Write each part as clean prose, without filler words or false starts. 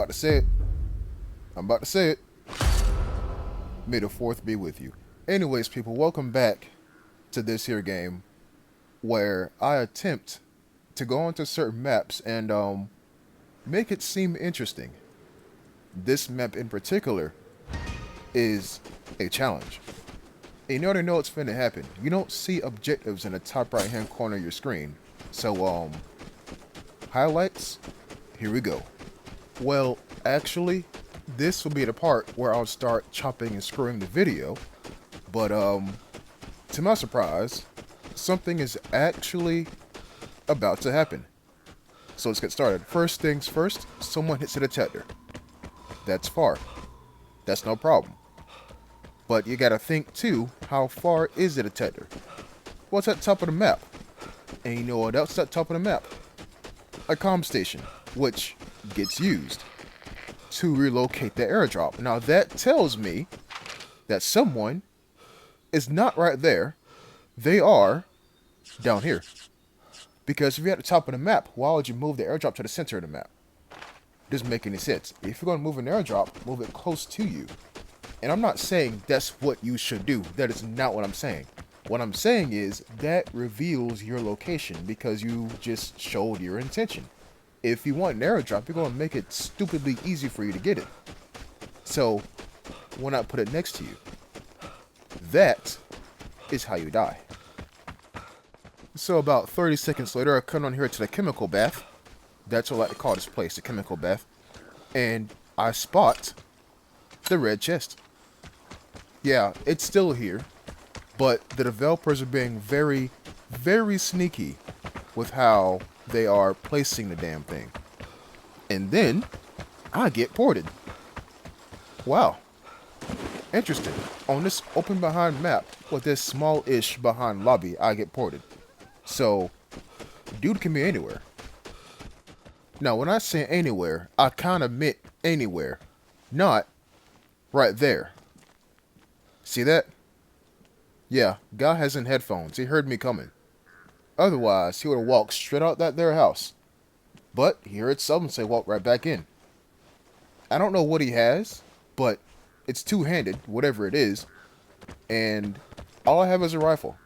about to say it. I'm about to say it. May the fourth be with you. Anyways, people, welcome back to this here game where I attempt to go onto certain maps and make it seem interesting. This map in particular is a challenge. And you already know what's finna happen. You don't see objectives in the top right hand corner of your screen. So highlights, here we go. Well, actually, this will be the part where I'll start chopping and screwing the video. But to my surprise, something is actually about to happen. So let's get started. First things first, someone hits a detector. That's far. That's no problem. But you gotta think too, how far is the detector? What's at the top of the map? And you know what else is at the top of the map? A comm station, which gets used to relocate the airdrop. Now that tells me that someone is not right there. They are down here. Because if you're at the top of the map, why would you move the airdrop to the center of the map? Doesn't make any sense. If you're going to move an airdrop, move it close to you. And I'm not saying that's what you should do. That is not what I'm saying. What I'm saying is that reveals your location because you just showed your intention. If you want an airdrop, you're going to make it stupidly easy for you to get it. So, why not put it next to you? That is how you die. So about 30 seconds later, I come on here to the chemical bath. That's what I like to call this place, the chemical bath. And I spot the red chest. Yeah, it's still here, but the developers are being very, very sneaky with how they are placing the damn thing. And then I get ported. Wow. Interesting. On this open behind map with this small-ish behind lobby, I get ported. So, dude can be anywhere. Now, when I say anywhere, I kind of meant anywhere, not right there. See that? Yeah, guy has in headphones. He heard me coming. Otherwise, he would have walked straight out that there house. But he heard someone say walk right back in. I don't know what he has, but it's two-handed, whatever it is. And all I have is a rifle.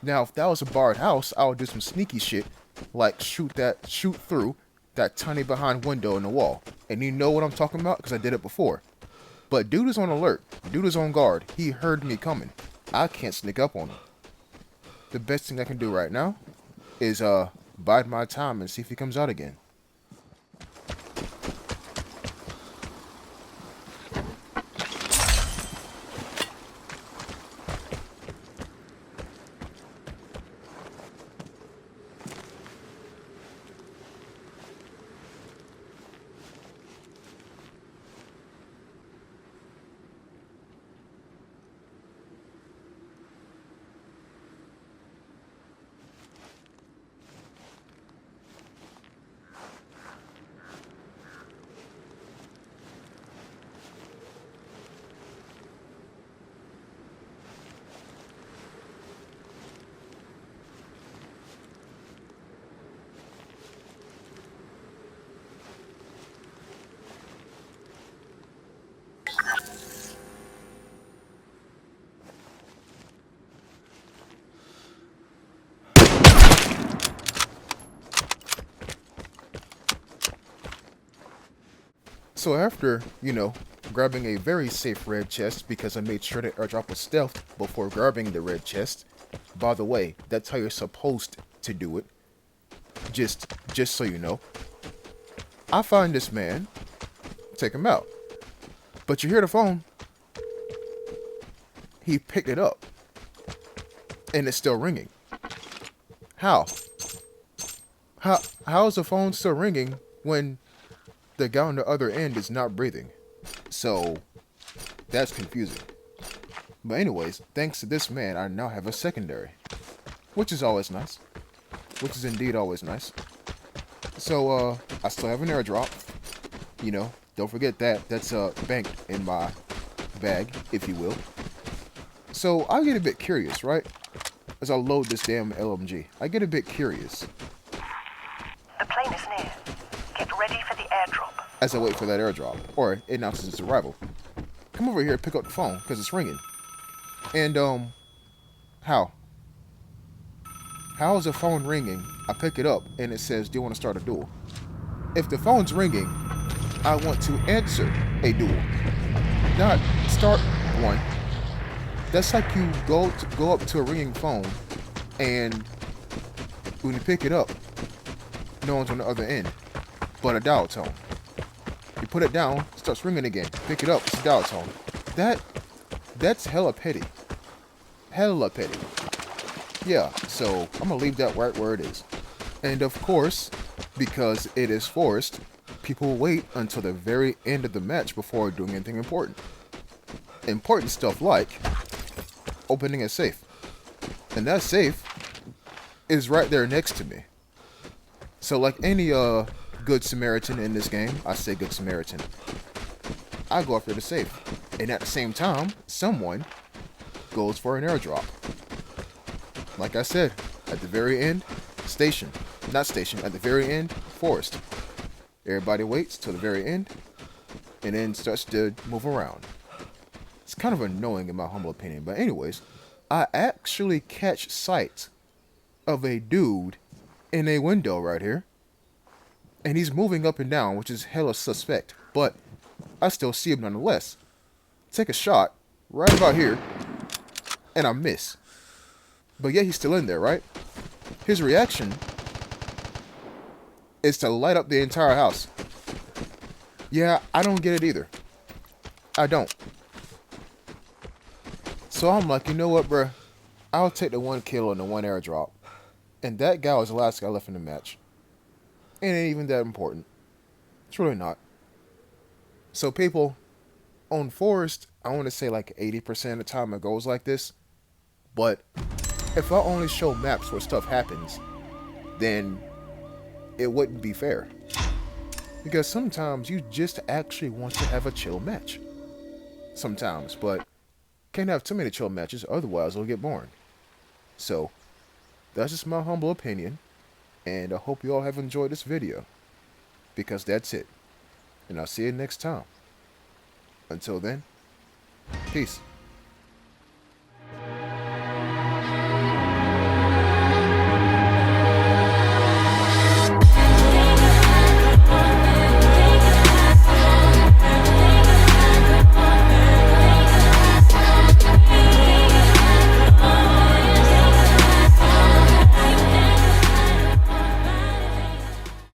Now, if that was a barred house, I would do some sneaky shit, like shoot through that tiny behind window in the wall. And you know what I'm talking about, because I did it before. But dude is on alert. Dude is on guard. He heard me coming. I can't sneak up on him. The best thing I can do right now is bide my time and see if he comes out again. So after, grabbing a very safe red chest because I made sure the airdrop was stealthed before grabbing the red chest. By the way, that's how you're supposed to do it. Just so you know. I find this man, take him out. But you hear the phone. He picked it up. And it's still ringing. How? How is the phone still ringing when the guy on the other end is not breathing? So, that's confusing. But anyways, thanks to this man, I now have a secondary. Which is always nice. Which is indeed always nice. So, I still have an airdrop. Don't forget that. That's banked in my bag, if you will. So, I get a bit curious, right? As I load this damn LMG. I get a bit curious. The plane is near. Get ready for the airdrop. as I wait for that airdrop, or it announces its arrival. Come over here, pick up the phone, because it's ringing. And, how? How is the phone ringing? I pick it up, and it says, do you want to start a duel? If the phone's ringing, I want to answer a duel, not start one. That's like you go up to a ringing phone, and when you pick it up, no one's on the other end, but a dial tone. You put it down, it starts ringing again. Pick it up, it's a dial tone. That's hella petty. Hella petty. Yeah, so I'm gonna leave that right where it is. And of course, because it is forced, people wait until the very end of the match before doing anything important. Important stuff like opening a safe. And that safe is right there next to me. So like any good Samaritan in this game, I say good Samaritan, I go after the safe. And at the same time, someone goes for an airdrop. Like I said, at the very end, station. Not station, at the very end, forest. Everybody waits till the very end, and then starts to move around. It's kind of annoying in my humble opinion, but anyways, I actually catch sight of a dude in a window right here. And he's moving up and down, which is hella suspect, but I still see him nonetheless. Take a shot, right about here, and I miss. But yeah, he's still in there, right? His reaction is to light up the entire house. Yeah, I don't get it either. I don't. So I'm like, you know what, bruh? I'll take the 1 kill and the 1 airdrop. And that guy was the last guy left in the match. It ain't even that important. It's really not. So people, on Forest, I want to say like 80% of the time it goes like this. But if I only show maps where stuff happens, then it wouldn't be fair. Because sometimes you just actually want to have a chill match. Sometimes, but can't have too many chill matches, otherwise it'll get boring. So, that's just my humble opinion, and I hope you all have enjoyed this video. Because that's it. And I'll see you next time. Until then, peace.